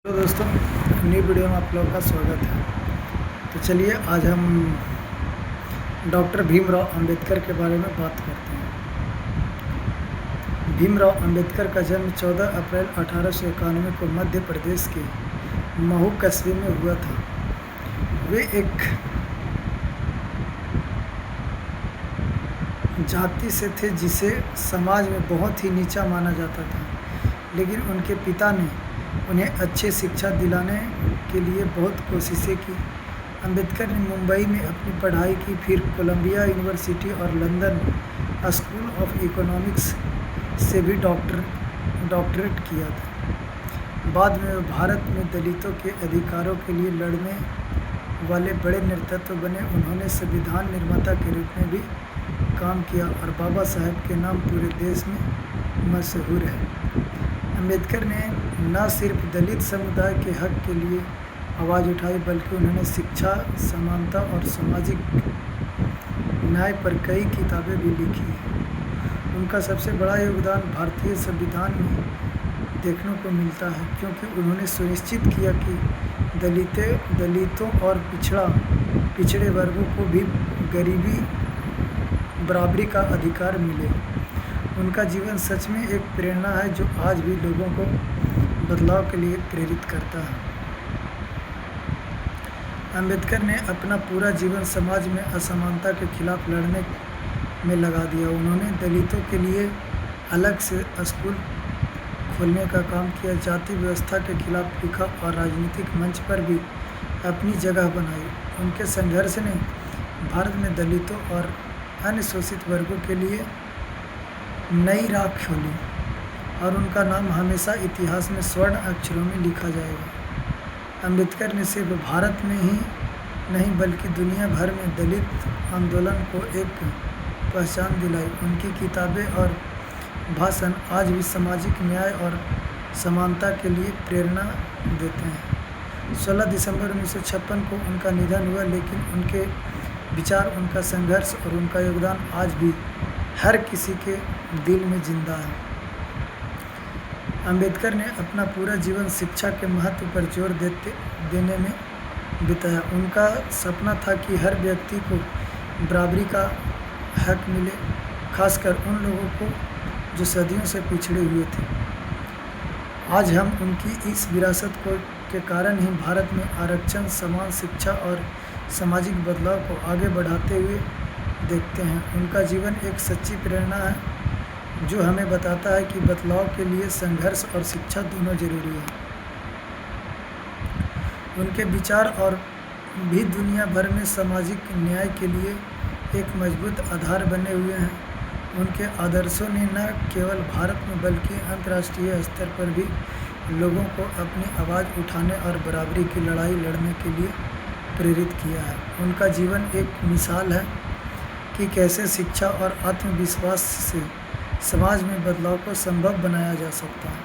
तो दोस्तों, नई वीडियो में आप लोगों का स्वागत है। तो चलिए आज हम डॉक्टर भीमराव अंबेडकर के बारे में बात करते हैं। भीमराव अंबेडकर का जन्म 14 अप्रैल 1891 को मध्य प्रदेश के महू कस्बे में हुआ था। वे एक जाति से थे जिसे समाज में बहुत ही नीचा माना जाता था, लेकिन उनके पिता ने उन्हें अच्छी शिक्षा दिलाने के लिए बहुत कोशिशें की। अंबेडकर ने मुंबई में अपनी पढ़ाई की, फिर कोलंबिया यूनिवर्सिटी और लंदन स्कूल ऑफ इकोनॉमिक्स से भी डॉक्टरेट किया था। बाद में वे भारत में दलितों के अधिकारों के लिए लड़ने वाले बड़े नेतृत्व बने। उन्होंने संविधान निर्माता के रूप में भी काम किया और बाबा साहेब के नाम पूरे देश में मशहूर है। अंबेडकर ने न सिर्फ दलित समुदाय के हक के लिए आवाज़ उठाई, बल्कि उन्होंने शिक्षा, समानता और सामाजिक न्याय पर कई किताबें भी लिखी। उनका सबसे बड़ा योगदान भारतीय संविधान में देखने को मिलता है, क्योंकि उन्होंने सुनिश्चित किया कि दलितों और पिछड़े वर्गों को भी गरीबी बराबरी का अधिकार मिले। उनका जीवन सच में एक प्रेरणा है जो आज भी लोगों को बदलाव के लिए प्रेरित करता है। अंबेडकर ने अपना पूरा जीवन समाज में असमानता के खिलाफ लड़ने में लगा दिया। उन्होंने दलितों के लिए अलग से स्कूल खोलने का काम किया, जाति व्यवस्था के खिलाफ लिखा और राजनीतिक मंच पर भी अपनी जगह बनाई। उनके संघर्ष ने भारत में दलितों और अन्य शोषित वर्गों के लिए नई राह खोली और उनका नाम हमेशा इतिहास में स्वर्ण अक्षरों में लिखा जाएगा। अंबेडकर ने सिर्फ भारत में ही नहीं बल्कि दुनिया भर में दलित आंदोलन को एक पहचान दिलाई। उनकी किताबें और भाषण आज भी सामाजिक न्याय और समानता के लिए प्रेरणा देते हैं। 16 दिसंबर 1956 को उनका निधन हुआ, लेकिन उनके विचार, उनका संघर्ष और उनका योगदान आज भी हर किसी के दिल में जिंदा है। अंबेडकर ने अपना पूरा जीवन शिक्षा के महत्व पर जोर देने में बिताया। उनका सपना था कि हर व्यक्ति को बराबरी का हक मिले, खासकर उन लोगों को जो सदियों से पिछड़े हुए थे। आज हम उनकी इस विरासत के कारण ही भारत में आरक्षण, समान शिक्षा और सामाजिक बदलाव को आगे बढ़ाते हुए देखते हैं। उनका जीवन एक सच्ची प्रेरणा है जो हमें बताता है कि बदलाव के लिए संघर्ष और शिक्षा दोनों जरूरी है। उनके विचार और भी दुनिया भर में सामाजिक न्याय के लिए एक मजबूत आधार बने हुए हैं। उनके आदर्शों ने न केवल भारत में बल्कि अंतर्राष्ट्रीय स्तर पर भी लोगों को अपनी आवाज़ उठाने और बराबरी की लड़ाई लड़ने के लिए प्रेरित किया है। उनका जीवन एक मिसाल है कि कैसे शिक्षा और आत्मविश्वास से समाज में बदलाव को संभव बनाया जा सकता है।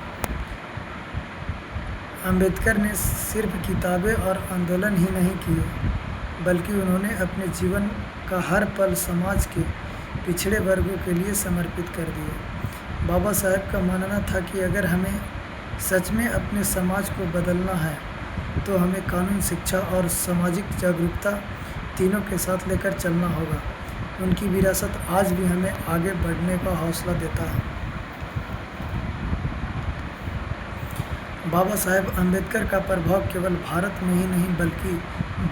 अंबेडकर ने सिर्फ किताबें और आंदोलन ही नहीं किए, बल्कि उन्होंने अपने जीवन का हर पल समाज के पिछड़े वर्गों के लिए समर्पित कर दिया। बाबा साहेब का मानना था कि अगर हमें सच में अपने समाज को बदलना है तो हमें कानून, शिक्षा और सामाजिक जागरूकता तीनों के साथ लेकर चलना होगा। उनकी विरासत आज भी हमें आगे बढ़ने का हौसला देता है। बाबा साहेब अंबेडकर का प्रभाव केवल भारत में ही नहीं बल्कि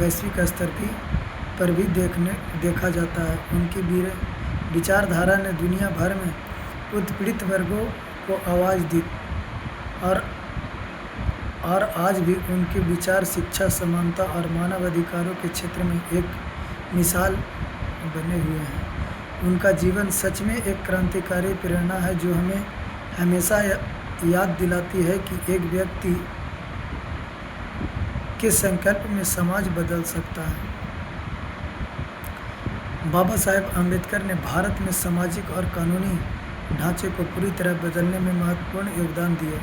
वैश्विक स्तर पर भी देखा जाता है। उनकी विचारधारा ने दुनिया भर में उत्पीड़ित वर्गों को आवाज़ दी और आज भी उनके विचार शिक्षा, समानता और मानव अधिकारों के क्षेत्र में एक मिसाल बने हुए हैं। उनका जीवन सच में एक क्रांतिकारी प्रेरणा है जो हमें हमेशा याद दिलाती है कि एक व्यक्ति के संकल्प में समाज बदल सकता है। बाबा साहेब अंबेडकर ने भारत में सामाजिक और कानूनी ढांचे को पूरी तरह बदलने में महत्वपूर्ण योगदान दिया।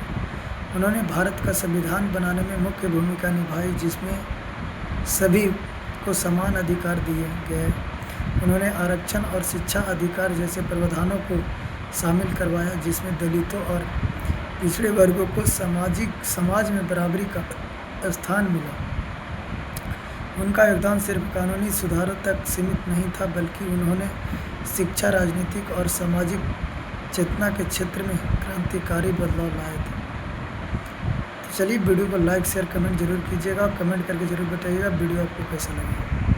उन्होंने भारत का संविधान बनाने में मुख्य भूमिका निभाई, जिसमें सभी को समान अधिकार दिए गए। उन्होंने आरक्षण और शिक्षा अधिकार जैसे प्रावधानों को शामिल करवाया, जिसमें दलितों और पिछड़े वर्गों को समाज में बराबरी का स्थान मिला। उनका योगदान सिर्फ कानूनी सुधारों तक सीमित नहीं था, बल्कि उन्होंने शिक्षा, राजनीतिक और सामाजिक चेतना के क्षेत्र में क्रांतिकारी बदलाव लाए थे। तो चलिए वीडियो को लाइक, शेयर, कमेंट जरूर कीजिएगा और कमेंट करके जरूर बताइएगा वीडियो आपको कैसा लगा।